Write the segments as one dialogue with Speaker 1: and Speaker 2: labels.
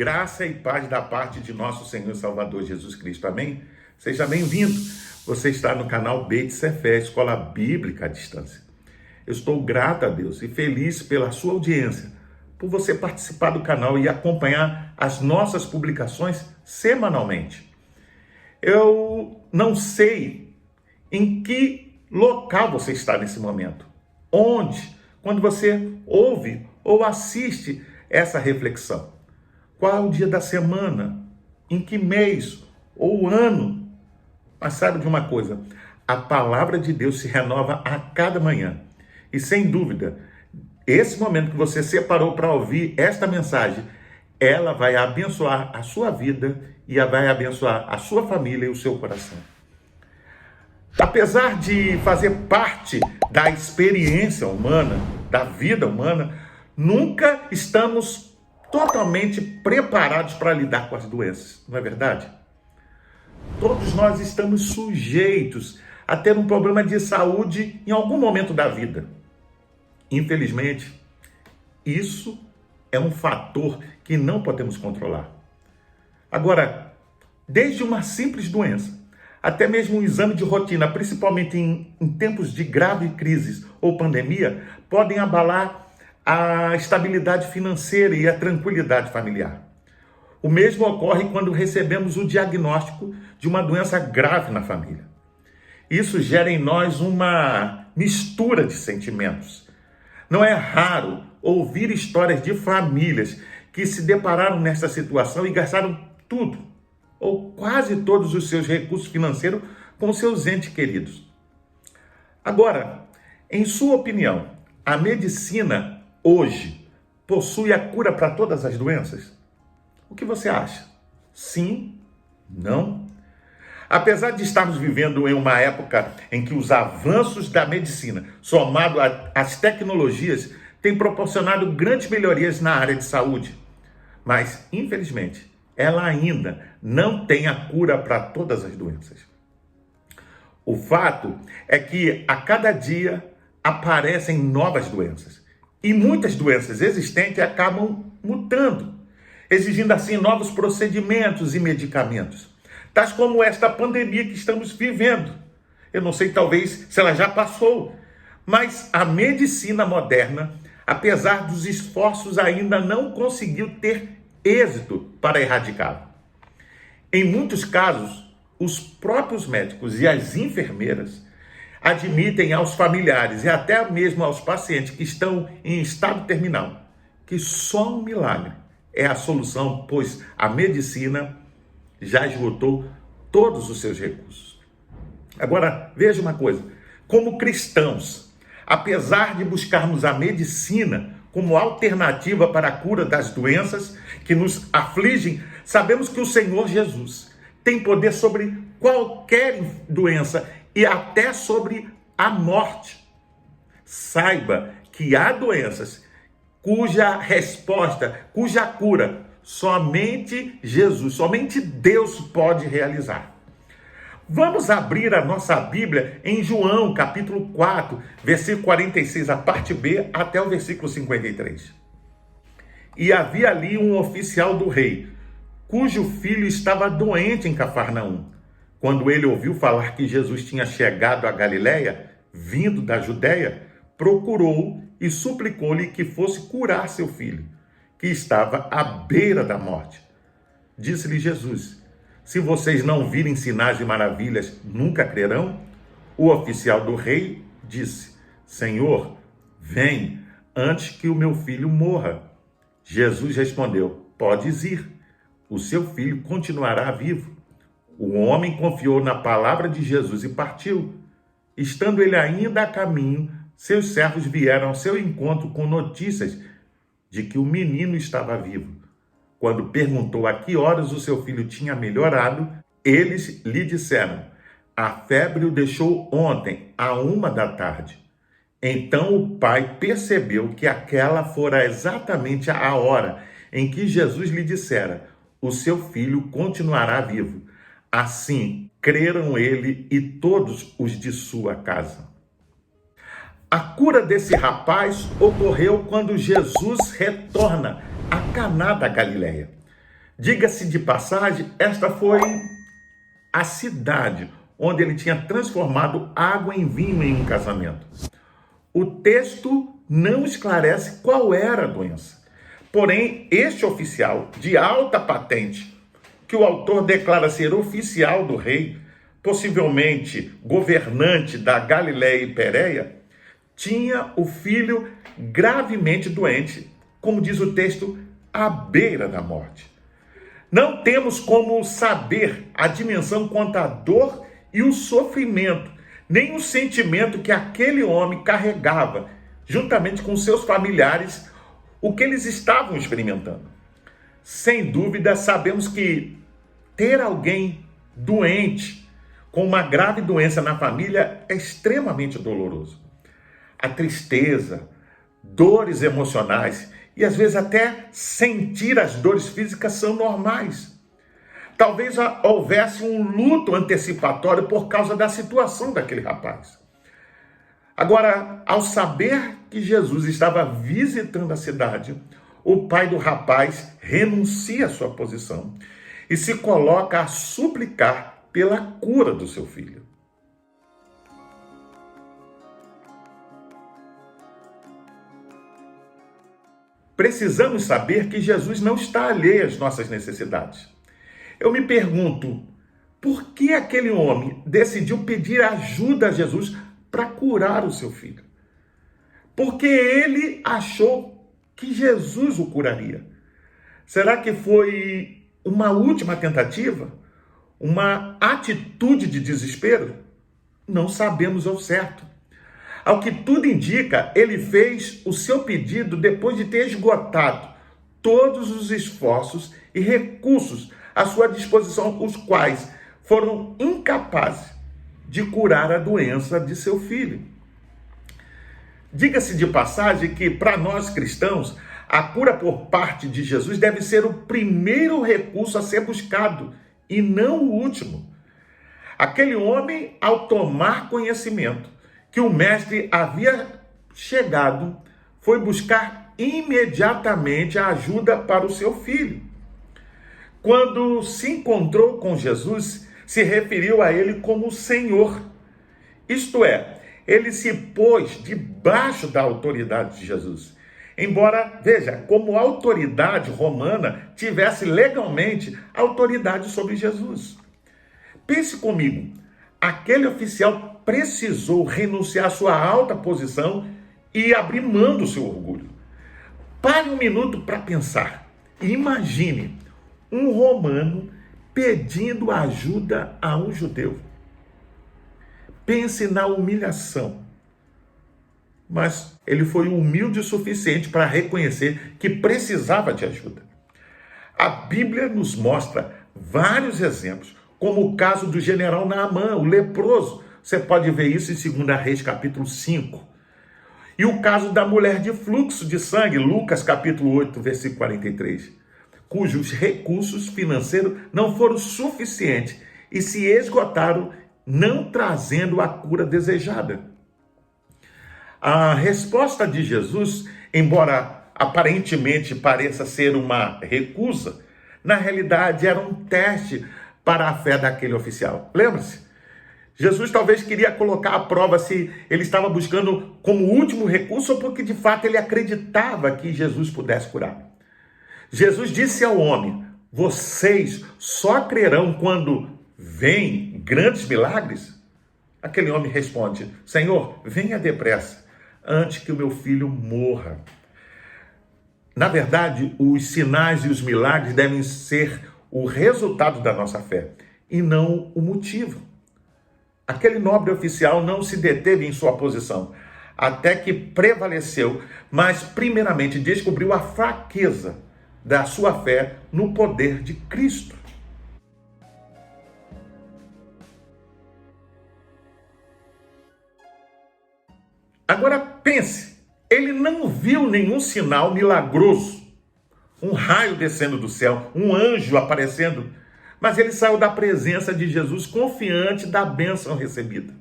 Speaker 1: Graça e paz da parte de nosso Senhor e Salvador Jesus Cristo. Amém? Seja bem-vindo. Você está no canal Beit Sefer, Escola Bíblica à Distância. Eu estou grato a Deus e feliz pela sua audiência, por você participar do canal e acompanhar as nossas publicações semanalmente. Eu não sei em que local você está nesse momento, onde, quando você ouve ou assiste essa reflexão. Qual é o dia da semana? Em que mês ou ano? Mas saiba de uma coisa, a palavra de Deus se renova a cada manhã. E sem dúvida, esse momento que você separou para ouvir esta mensagem, ela vai abençoar a sua vida e vai abençoar a sua família e o seu coração. Apesar de fazer parte da experiência humana, da vida humana, nunca estamos totalmente preparados para lidar com as doenças, não é verdade? Todos nós estamos sujeitos a ter um problema de saúde em algum momento da vida. Infelizmente, isso é um fator que não podemos controlar. Agora, desde uma simples doença, até mesmo um exame de rotina, principalmente em tempos de grave crise ou pandemia, podem abalar a estabilidade financeira e a tranquilidade familiar. O mesmo ocorre quando recebemos o diagnóstico de uma doença grave na família. Isso gera em nós uma mistura de sentimentos. Não é raro ouvir histórias de famílias que se depararam nessa situação e gastaram tudo, ou quase todos os seus recursos financeiros com seus entes queridos. Agora, em sua opinião, a medicina hoje possui a cura para todas as doenças? O que você acha? Sim? Não? Apesar de estarmos vivendo em uma época em que os avanços da medicina, somado às tecnologias, têm proporcionado grandes melhorias na área de saúde, mas, infelizmente, ela ainda não tem a cura para todas as doenças. O fato é que a cada dia aparecem novas doenças. E muitas doenças existentes acabam mutando, exigindo assim novos procedimentos e medicamentos, tais como esta pandemia que estamos vivendo. Eu não sei, talvez, se ela já passou, mas a medicina moderna, apesar dos esforços, ainda não conseguiu ter êxito para erradicá-la. Em muitos casos, os próprios médicos e as enfermeiras admitem aos familiares e até mesmo aos pacientes que estão em estado terminal que só um milagre é a solução, pois a medicina já esgotou todos os seus recursos. Agora, veja uma coisa, como cristãos, apesar de buscarmos a medicina como alternativa para a cura das doenças que nos afligem, sabemos que o Senhor Jesus tem poder sobre qualquer doença e até sobre a morte. Saiba que há doenças cuja resposta, cuja cura, somente Jesus, somente Deus pode realizar. Vamos abrir a nossa Bíblia em João, capítulo 4, versículo 46, a parte B, até o versículo 53. E havia ali um oficial do rei, cujo filho estava doente em Cafarnaum. Quando ele ouviu falar que Jesus tinha chegado a Galiléia, vindo da Judéia, procurou e suplicou-lhe que fosse curar seu filho, que estava à beira da morte. Disse-lhe Jesus: se vocês não virem sinais e maravilhas, nunca crerão? O oficial do rei disse: Senhor, vem antes que o meu filho morra. Jesus respondeu: podes ir, o seu filho continuará vivo. O homem confiou na palavra de Jesus e partiu. Estando ele ainda a caminho, seus servos vieram ao seu encontro com notícias de que o menino estava vivo. Quando perguntou a que horas o seu filho tinha melhorado, eles lhe disseram: a febre o deixou ontem, à 1h. Então o pai percebeu que aquela fora exatamente a hora em que Jesus lhe dissera: o seu filho continuará vivo. Assim, creram ele e todos os de sua casa. A cura desse rapaz ocorreu quando Jesus retorna a Caná da Galileia. Diga-se de passagem, esta foi a cidade onde ele tinha transformado água em vinho em um casamento. O texto não esclarece qual era a doença. Porém, este oficial de alta patente, que o autor declara ser oficial do rei, possivelmente governante da Galiléia e Pérea, tinha o filho gravemente doente, como diz o texto, à beira da morte. Não temos como saber a dimensão quanto à dor e o sofrimento, nem o sentimento que aquele homem carregava, juntamente com seus familiares, o que eles estavam experimentando. Sem dúvida, sabemos que ter alguém doente, com uma grave doença na família, é extremamente doloroso. A tristeza, dores emocionais e às vezes até sentir as dores físicas são normais. Talvez houvesse um luto antecipatório por causa da situação daquele rapaz. Agora, ao saber que Jesus estava visitando a cidade, o pai do rapaz renuncia à sua posição e se coloca a suplicar pela cura do seu filho. Precisamos saber que Jesus não está alheio às nossas necessidades. Eu me pergunto, por que aquele homem decidiu pedir ajuda a Jesus para curar o seu filho? Porque ele achou que Jesus o curaria. Será que foi uma última tentativa? Uma atitude de desespero? Não sabemos ao certo. Ao que tudo indica, ele fez o seu pedido depois de ter esgotado todos os esforços e recursos à sua disposição, os quais foram incapazes de curar a doença de seu filho. Diga-se de passagem que, para nós cristãos, a cura por parte de Jesus deve ser o primeiro recurso a ser buscado e não o último. Aquele homem, ao tomar conhecimento que o mestre havia chegado, foi buscar imediatamente a ajuda para o seu filho. Quando se encontrou com Jesus, se referiu a ele como Senhor. Isto é, ele se pôs debaixo da autoridade de Jesus. Embora, veja, como autoridade romana, tivesse legalmente autoridade sobre Jesus. Pense comigo, aquele oficial precisou renunciar à sua alta posição e abrir mão do seu orgulho. Pare um minuto para pensar e imagine um romano pedindo ajuda a um judeu. Pense na humilhação. Mas ele foi humilde o suficiente para reconhecer que precisava de ajuda. A Bíblia nos mostra vários exemplos, como o caso do general Naamã, o leproso. Você pode ver isso em 2 Reis, capítulo 5. E o caso da mulher de fluxo de sangue, Lucas, capítulo 8, versículo 43. Cujos recursos financeiros não foram suficientes e se esgotaram, não trazendo a cura desejada. A resposta de Jesus, embora aparentemente pareça ser uma recusa, na realidade era um teste para a fé daquele oficial. Lembra-se? Jesus talvez queria colocar à prova se ele estava buscando como último recurso ou porque de fato ele acreditava que Jesus pudesse curar. Jesus disse ao homem: vocês só crerão quando vêm grandes milagres? Aquele homem responde: Senhor, venha depressa, antes que o meu filho morra. Na verdade, os sinais e os milagres devem ser o resultado da nossa fé, e não o motivo. Aquele nobre oficial não se deteve em sua posição, até que prevaleceu, mas primeiramente descobriu a fraqueza da sua fé no poder de Cristo. Agora pense, ele não viu nenhum sinal milagroso, um raio descendo do céu, um anjo aparecendo, mas ele saiu da presença de Jesus confiante da bênção recebida.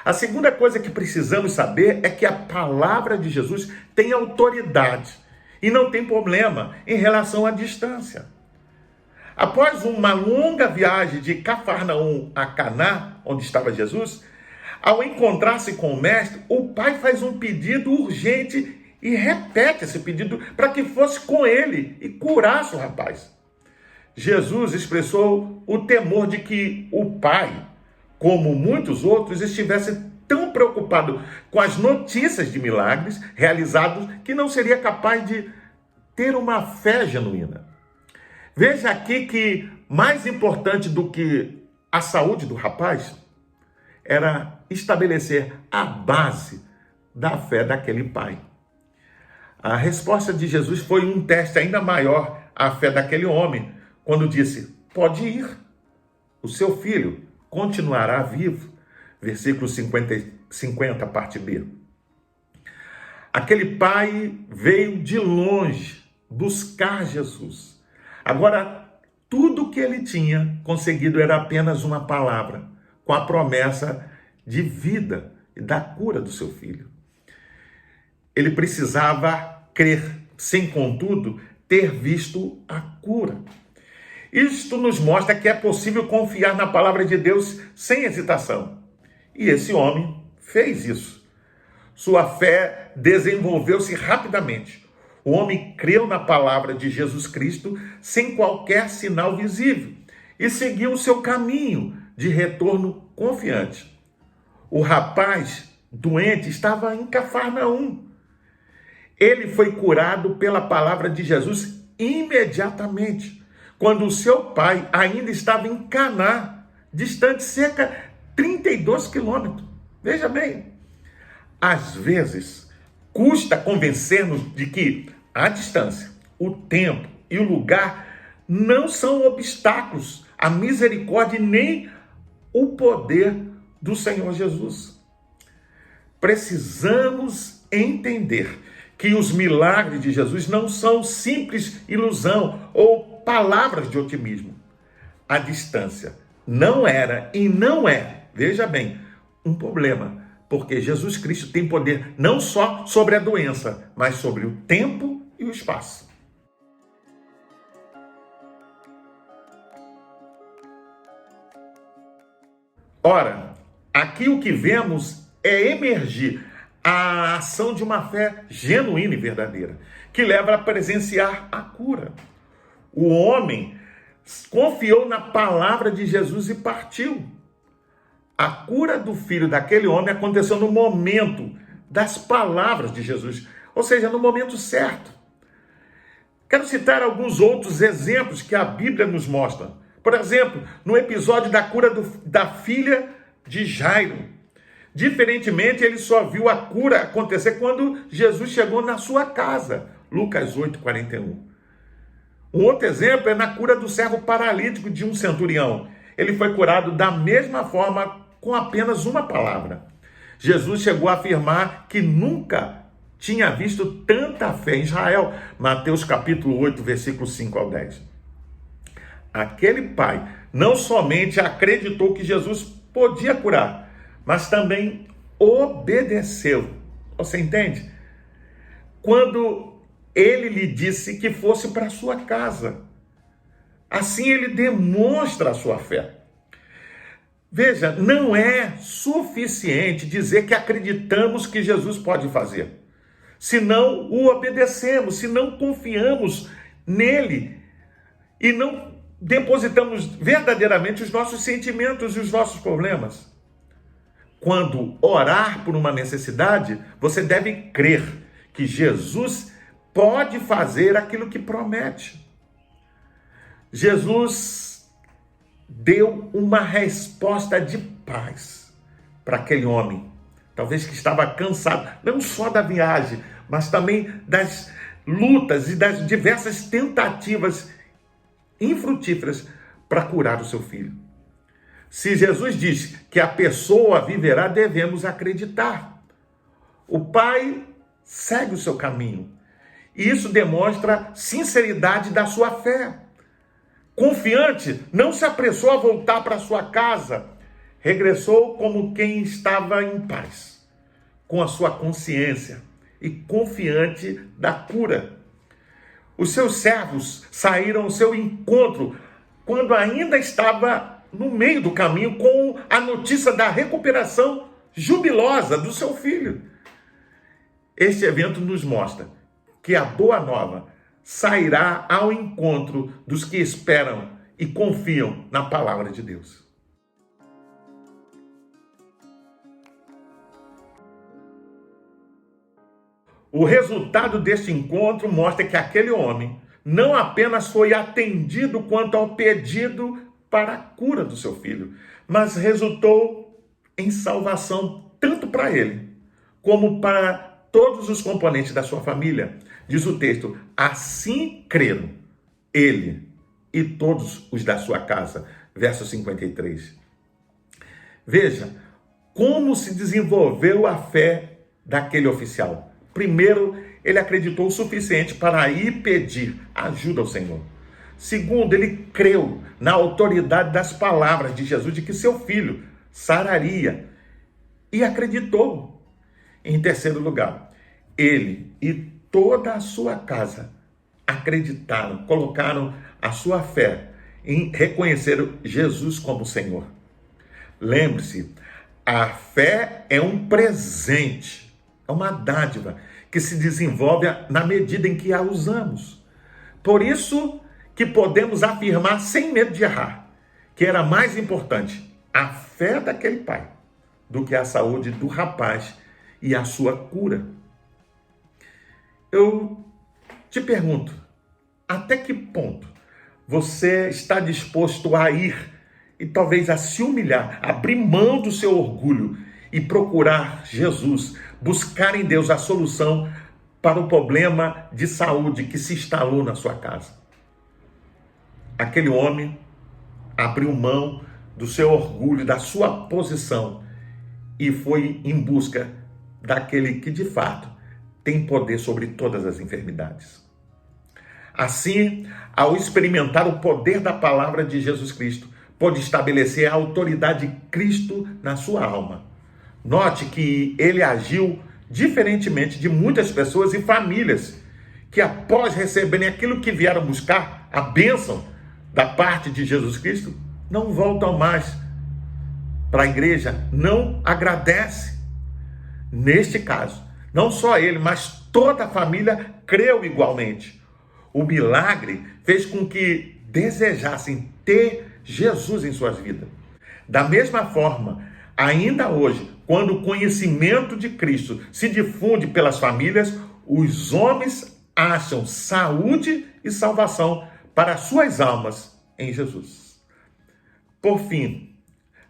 Speaker 1: A segunda coisa que precisamos saber é que a palavra de Jesus tem autoridade e não tem problema em relação à distância. Após uma longa viagem de Cafarnaum a Caná, onde estava Jesus, ao encontrar-se com o mestre, o pai faz um pedido urgente e repete esse pedido para que fosse com ele e curasse o rapaz. Jesus expressou o temor de que o pai, como muitos outros, estivesse tão preocupado com as notícias de milagres realizados que não seria capaz de ter uma fé genuína. Veja aqui que mais importante do que a saúde do rapaz era estabelecer a base da fé daquele pai. A resposta de Jesus foi um teste ainda maior à fé daquele homem, quando disse: pode ir, o seu filho continuará vivo. Versículo 50, parte B. Aquele pai veio de longe buscar Jesus. Agora, tudo que ele tinha conseguido era apenas uma palavra, com a promessa de vida e da cura do seu filho. Ele precisava crer, sem, contudo, ter visto a cura. Isto nos mostra que é possível confiar na palavra de Deus sem hesitação. E esse homem fez isso. Sua fé desenvolveu-se rapidamente. O homem creu na palavra de Jesus Cristo sem qualquer sinal visível e seguiu o seu caminho de retorno confiante. O rapaz doente estava em Cafarnaum. Ele foi curado pela palavra de Jesus imediatamente, quando o seu pai ainda estava em Caná, distante cerca de 32 quilômetros. Veja bem, às vezes custa convencer-nos de que a distância, o tempo e o lugar não são obstáculos à misericórdia e nem o poder do Senhor Jesus. Precisamos entender que os milagres de Jesus não são simples ilusão ou palavras de otimismo. A distância não era e não é, veja bem, um problema, porque Jesus Cristo tem poder não só sobre a doença, mas sobre o tempo e o espaço. Ora, aqui o que vemos é emergir a ação de uma fé genuína e verdadeira, que leva a presenciar a cura. O homem confiou na palavra de Jesus e partiu. A cura do filho daquele homem aconteceu no momento das palavras de Jesus, ou seja, no momento certo. Quero citar alguns outros exemplos que a Bíblia nos mostra. Por exemplo, no episódio da cura da filha de Jairo. Diferentemente, ele só viu a cura acontecer quando Jesus chegou na sua casa. Lucas 8:41. Um outro exemplo é na cura do servo paralítico de um centurião. Ele foi curado da mesma forma, com apenas uma palavra. Jesus chegou a afirmar que nunca tinha visto tanta fé em Israel. Mateus capítulo 8, versículo 5 ao 10. Aquele pai não somente acreditou que Jesus podia curar, mas também obedeceu. Você entende? Quando ele lhe disse que fosse para sua casa. Assim ele demonstra a sua fé. Veja, não é suficiente dizer que acreditamos que Jesus pode fazer, se não o obedecemos, se não confiamos nele e não depositamos verdadeiramente os nossos sentimentos e os nossos problemas. Quando orar por uma necessidade, você deve crer que Jesus pode fazer aquilo que promete. Jesus deu uma resposta de paz para aquele homem, talvez que estava cansado, não só da viagem, mas também das lutas e das diversas tentativas infrutíferas para curar o seu filho. Se Jesus diz que a pessoa viverá, devemos acreditar. O pai segue o seu caminho. E isso demonstra sinceridade da sua fé. Confiante, não se apressou a voltar para sua casa. Regressou como quem estava em paz, com a sua consciência e confiante da cura. Os seus servos saíram ao seu encontro, quando ainda estava no meio do caminho com a notícia da recuperação jubilosa do seu filho. Este evento nos mostra que a boa nova sairá ao encontro dos que esperam e confiam na palavra de Deus. O resultado deste encontro mostra que aquele homem não apenas foi atendido quanto ao pedido para a cura do seu filho, mas resultou em salvação tanto para ele como para todos os componentes da sua família. Diz o texto: assim creram ele e todos os da sua casa. Verso 53. Veja como se desenvolveu a fé daquele oficial. Primeiro, ele acreditou o suficiente para ir pedir ajuda ao Senhor. Segundo, ele creu na autoridade das palavras de Jesus de que seu filho sararia e acreditou. Em terceiro lugar, ele e toda a sua casa acreditaram, colocaram a sua fé em reconhecer Jesus como Senhor. Lembre-se, a fé é um presente. É uma dádiva que se desenvolve na medida em que a usamos. Por isso que podemos afirmar sem medo de errar que era mais importante a fé daquele pai do que a saúde do rapaz e a sua cura. Eu te pergunto, até que ponto você está disposto a ir e talvez a se humilhar, abrir mão do seu orgulho e procurar Jesus, buscar em Deus a solução para o problema de saúde que se instalou na sua casa? Aquele homem abriu mão do seu orgulho, da sua posição e foi em busca daquele que de fato tem poder sobre todas as enfermidades. Assim, ao experimentar o poder da palavra de Jesus Cristo, pôde estabelecer a autoridade de Cristo na sua alma. Note que ele agiu diferentemente de muitas pessoas e famílias que, após receberem aquilo que vieram buscar, a bênção da parte de Jesus Cristo, não voltam mais para a igreja, não agradece. Neste caso, não só ele, mas toda a família creu igualmente. O milagre fez com que desejassem ter Jesus em suas vidas. Da mesma forma, ainda hoje, quando o conhecimento de Cristo se difunde pelas famílias, os homens acham saúde e salvação para suas almas em Jesus. Por fim,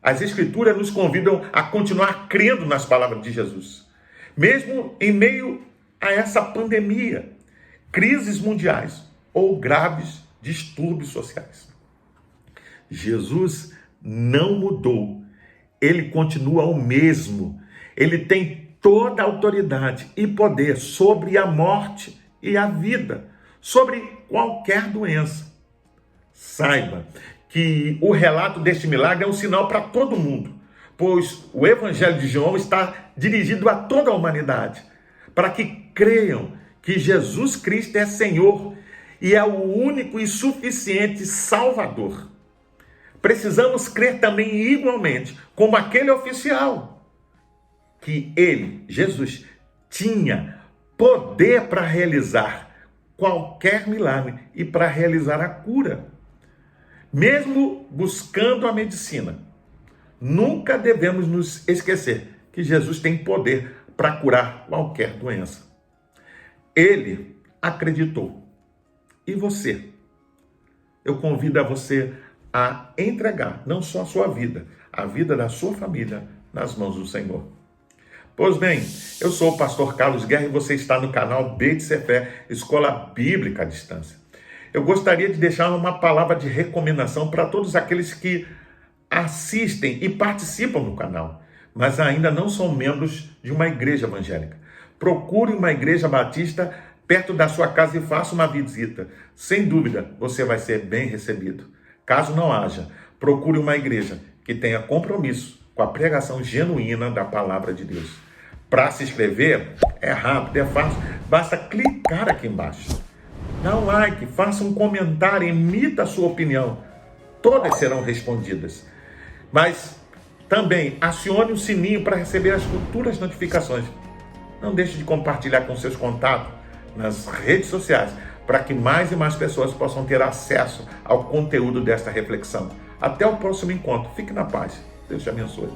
Speaker 1: as Escrituras nos convidam a continuar crendo nas palavras de Jesus, mesmo em meio a essa pandemia, crises mundiais ou graves distúrbios sociais. Jesus não mudou. Ele continua o mesmo. Ele tem toda a autoridade e poder sobre a morte e a vida, sobre qualquer doença. Saiba que o relato deste milagre é um sinal para todo mundo, pois o Evangelho de João está dirigido a toda a humanidade, para que creiam que Jesus Cristo é Senhor e é o único e suficiente Salvador. Precisamos crer também igualmente, como aquele oficial, que ele, Jesus, tinha poder para realizar qualquer milagre e para realizar a cura. Mesmo buscando a medicina, nunca devemos nos esquecer que Jesus tem poder para curar qualquer doença. Ele acreditou. E você? Eu convido a você a entregar não só a sua vida, a vida da sua família nas mãos do Senhor. Pois bem, eu sou o pastor Carlos Guerra e você está no canal Beit Sefer, Escola Bíblica à Distância. Eu gostaria de deixar uma palavra de recomendação para todos aqueles que assistem e participam do canal, mas ainda não são membros de uma igreja evangélica. Procure uma igreja batista perto da sua casa e faça uma visita. Sem dúvida, você vai ser bem recebido. Caso não haja, procure uma igreja que tenha compromisso com a pregação genuína da palavra de Deus. Para se inscrever, é rápido, é fácil, basta clicar aqui embaixo. Dá um like, faça um comentário, emita a sua opinião. todas serão respondidas. Mas também acione o sininho para receber as futuras notificações. Não deixe de compartilhar com seus contatos nas redes sociais, para que mais e mais pessoas possam ter acesso ao conteúdo desta reflexão. Até o próximo encontro. Fique na paz. Deus te abençoe.